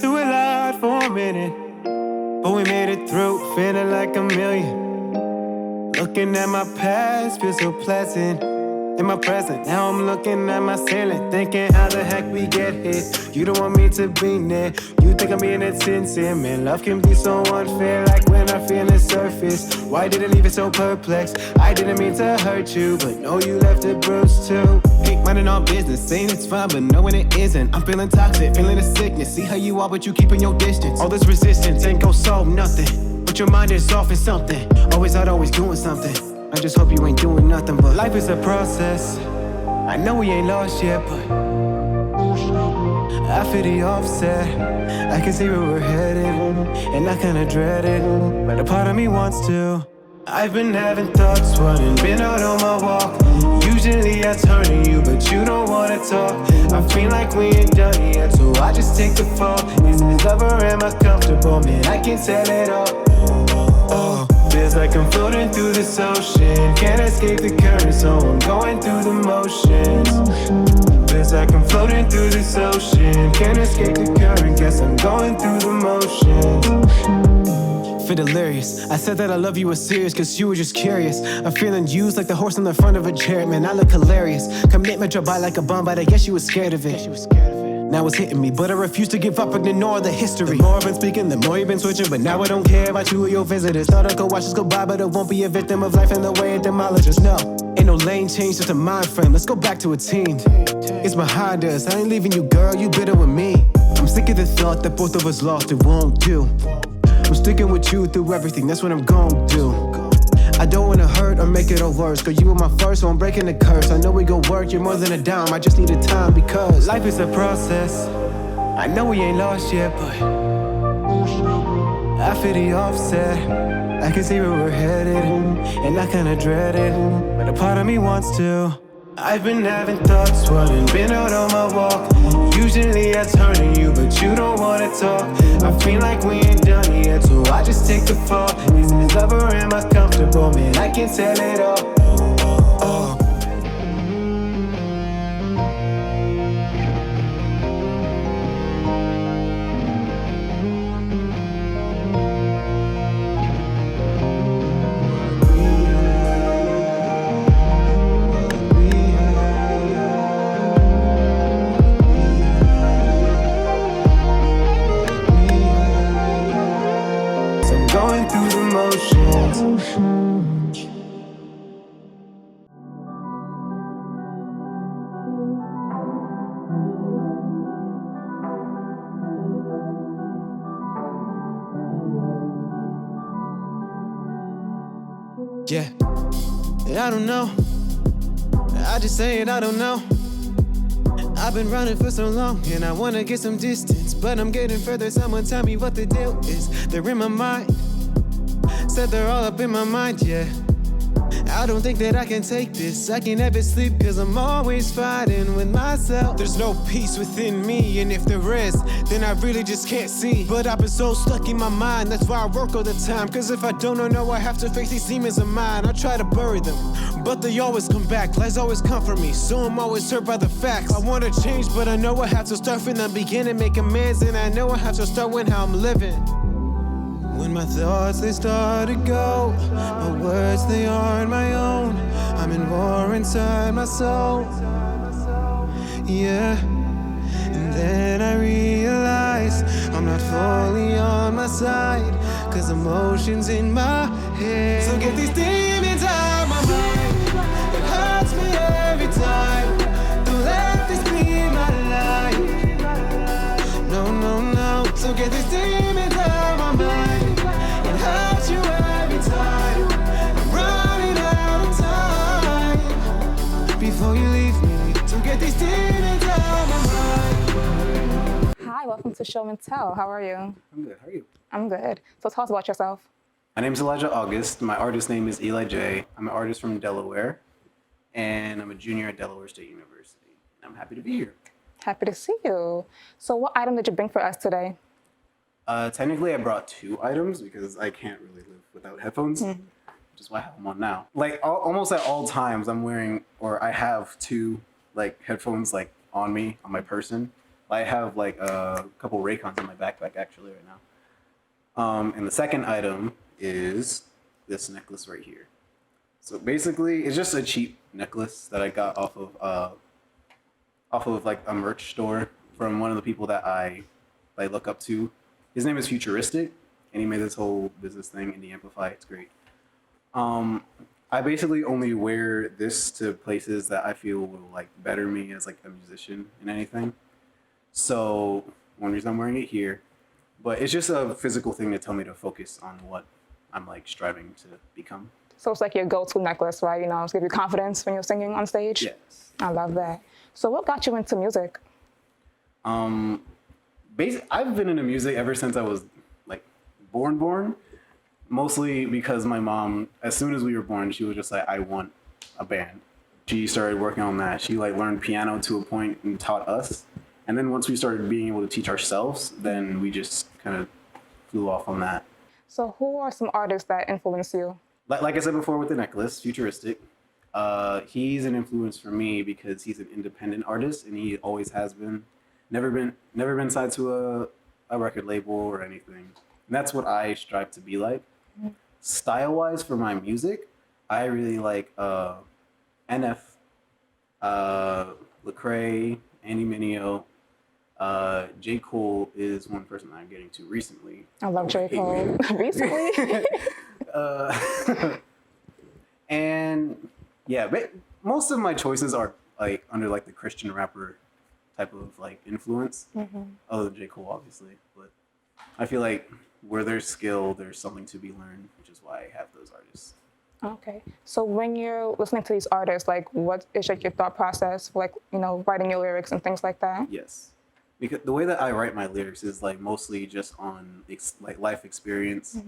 through a lot for a minute, but we made it through, feeling like a million. Looking at my past, feels so pleasant. In my present, now I'm looking at my ceiling, thinking how the heck we get here. You don't want me to be near. You think I'm being insincere, man. Love can be so unfair, like when I feel the surface. Why did it leave it so perplexed? I didn't mean to hurt you, but no, you left it bruised too. Ain't minding all business, saying it's fine, but knowing it isn't. I'm feeling toxic, feeling the sickness. See how you are, but you keeping your distance. All this resistance ain't gon' solve nothing, but your mind is off in something. Always out, always doing something. I just hope you ain't doing nothing, but life is a process. I know we ain't lost yet, but I feel the offset. I can see where we're headed, and I kinda dread it, but a part of me wants to. I've been having thoughts, running, been out on my walk. Usually I turn to you, but you don't wanna talk. I feel like we ain't done yet, so I just take the fall. Is this love or am I comfortable? Man, I can tell it all. Oh. Feels like I'm floating through this ocean. Can't escape the current, so I'm going through the motions. Feels like I'm floating through this ocean. Can't escape the current, guess I'm going through the motions. Feel delirious. I said that I love you was serious, cause you were just curious. I'm feeling used like the horse in the front of a chariot. Man, I look hilarious. Commitment dropped by like a bomb, but I guess you was scared of it. Now it's hitting me, but I refuse to give up and ignore the history. The more I've been speaking, the more you've been switching, but now I don't care about you or your visitors. Thought I could watch us go by, but I won't be a victim of life and the way it demolishes. No, ain't no lane change, just a mind frame. Let's go back to a team. It's behind us, I ain't leaving you, girl, you bitter with me. I'm sick of the thought that both of us lost, it won't do. I'm sticking with you through everything, that's what I'm gon' do. I don't wanna hurt or make it all worse, cause you were my first, so I'm breaking the curse. I know we gon' work, you're more than a dime, I just needed time because life is a process. I know we ain't lost yet, but I feel the offset. I can see where we're headed, and I kinda dread it, but a part of me wants to. I've been having thoughts, running, been out on my walk. Usually I turn to you, but you don't wanna talk. I feel like we ain't done yet, so I just take the fall. Is this love or am I comfortable? Man, I can tell it all. Oh. Yeah, I don't know. I just say it, I don't know. I've been running for so long and I wanna get some distance, but I'm getting further. Someone tell me what the deal is. They're in my mind. Said they're all up in my mind, yeah. I don't think that I can take this. I can never sleep cause I'm always fighting with myself. There's no peace within me, and if there is, then I really just can't see. But I've been so stuck in my mind, that's why I work all the time. Cause if I don't know I have to face these demons of mine. I try to bury them, but they always come back. Lies always comfort me, so I'm always hurt by the facts. I wanna change, but I know I have to start from the beginning. Make amends, and I know I have to start with how I'm living. When my thoughts, they start to go, my words, they aren't my own. I'm in war inside my soul, yeah. And then I realize I'm not fully on my side, cause emotions in my head. So get these demons out my mind, it hurts me every time. Don't let this be my life, no, no, no. So get these demons out my mind. Hurt you every time. I'm running out of time before you leave me to get these demons out my mind. Hi, welcome to Show and Tell. How are you? I'm good. How are you? I'm good. So tell us about yourself. My name is Elijah August. My artist name is Eli J. I'm an artist from Delaware, and I'm a junior at Delaware State University. And I'm happy to be here. Happy to see you. So what item did you bring for us today? Technically, I brought 2 items because I can't really live without headphones, which is why I have them on now. Like almost at all times, I'm wearing, or I have 2 like headphones like on me, on my person. I have like a couple Raycons in my backpack actually right now. And the second item is this necklace right here. So basically, it's just a cheap necklace that I got off of like a merch store from one of the people that I look up to. His name is Futuristic, and he made this whole business thing in the Amplify. It's great. I basically only wear this to places that I feel will like better me as like a musician in anything. So one reason I'm wearing it here, but it's just a physical thing to tell me to focus on what I'm like striving to become. So it's like your go-to necklace, right? You know, to give you confidence when you're singing on stage. Yes. I love that. So what got you into music? I've been into music ever since I was like born. Mostly because my mom, as soon as we were born, she was just like, I want a band. She started working on that. She like learned piano to a point and taught us. And then once we started being able to teach ourselves, then we just kind of flew off on that. So who are some artists that influence you? Like I said before with the necklace, Futuristic, he's an influence for me because he's an independent artist and he always has been. Never been signed to a record label or anything. And that's what I strive to be like. Style-wise for my music, I really like NF, Lecrae, Andy Mineo. J. Cole is one person I'm getting to recently. I love J. Cole. Recently? And yeah, but most of my choices are like under like the Christian rapper type of like influence, other than J. Cole obviously. But I feel like where there's skill, there's something to be learned, which is why I have those artists. Okay. So when you're listening to these artists, like what is like your thought process for like, you know, writing your lyrics and things like that? Yes. Because the way that I write my lyrics is like mostly just on like life experience.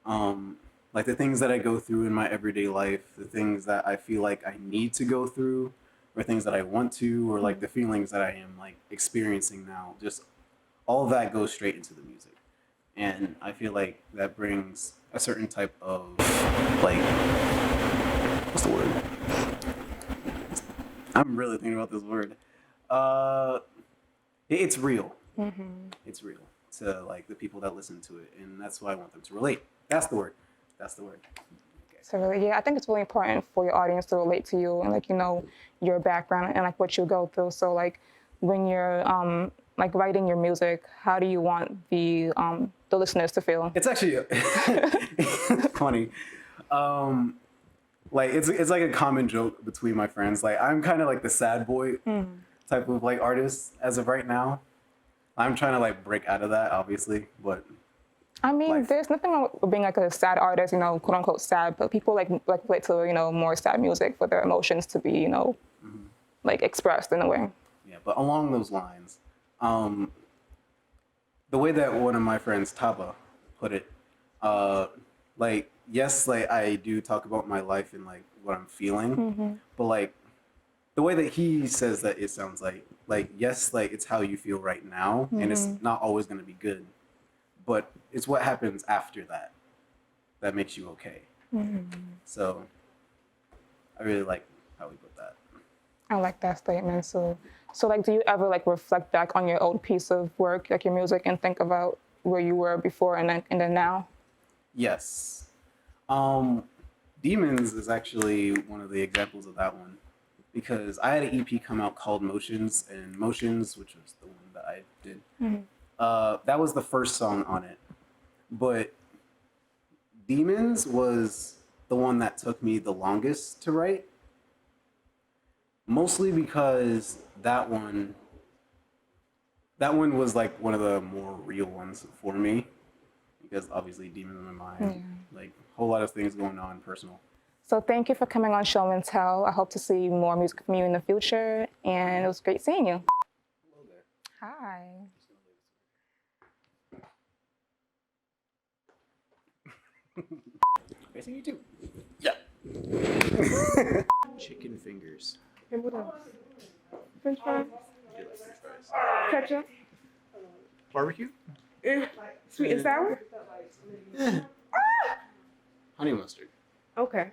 Like the things that I go through in my everyday life, the things that I feel like I need to go through, or things that I want to, or like the feelings that I am like experiencing now. Just all of that goes straight into the music. And I feel like that brings a certain type of like, what's the word? I'm really thinking about this word. It's real. It's real to like the people that listen to it, and that's why I want them to relate. That's the word. That's the word. Okay. So really, yeah, I think it's really important for your audience to relate to you and like, you know, your background and like what you go through. So like when you're like writing your music, how do you want the listeners to feel? It's actually funny. Like it's like a common joke between my friends. Like I'm kind of like the sad boy type of like artist as of right now. I'm trying to like break out of that, obviously, but I mean, life. There's nothing wrong with being like a sad artist, you know, quote unquote sad, but people like relate to, you know, more sad music for their emotions to be, you know, like expressed in a way. Yeah, but along those lines, the way that one of my friends, Taba, put it, like, yes, like I do talk about my life and like what I'm feeling, but like the way that he says that it sounds like yes, like it's how you feel right now, and it's not always going to be good, but it's what happens after that that makes you okay. So I really like how we put that. I like that statement. So like, do you ever like reflect back on your old piece of work, like your music, and think about where you were before and then now? Yes. Demons is actually one of the examples of that one, because I had an EP come out called Motions, and Motions, which was the one that I did, that was the first song on it. But Demons was the one that took me the longest to write, mostly because that one was like one of the more real ones for me, because obviously demons in my mind, like a whole lot of things going on personal. So thank you for coming on Show and Tell. I hope to see more music from you in the future, and it was great seeing you. Hello there. Hi. Facing you too. Yeah. Chicken fingers. And what else? French fries? I do like French fries. Ketchup? Barbecue? Sweet and sour? Honey mustard. Okay.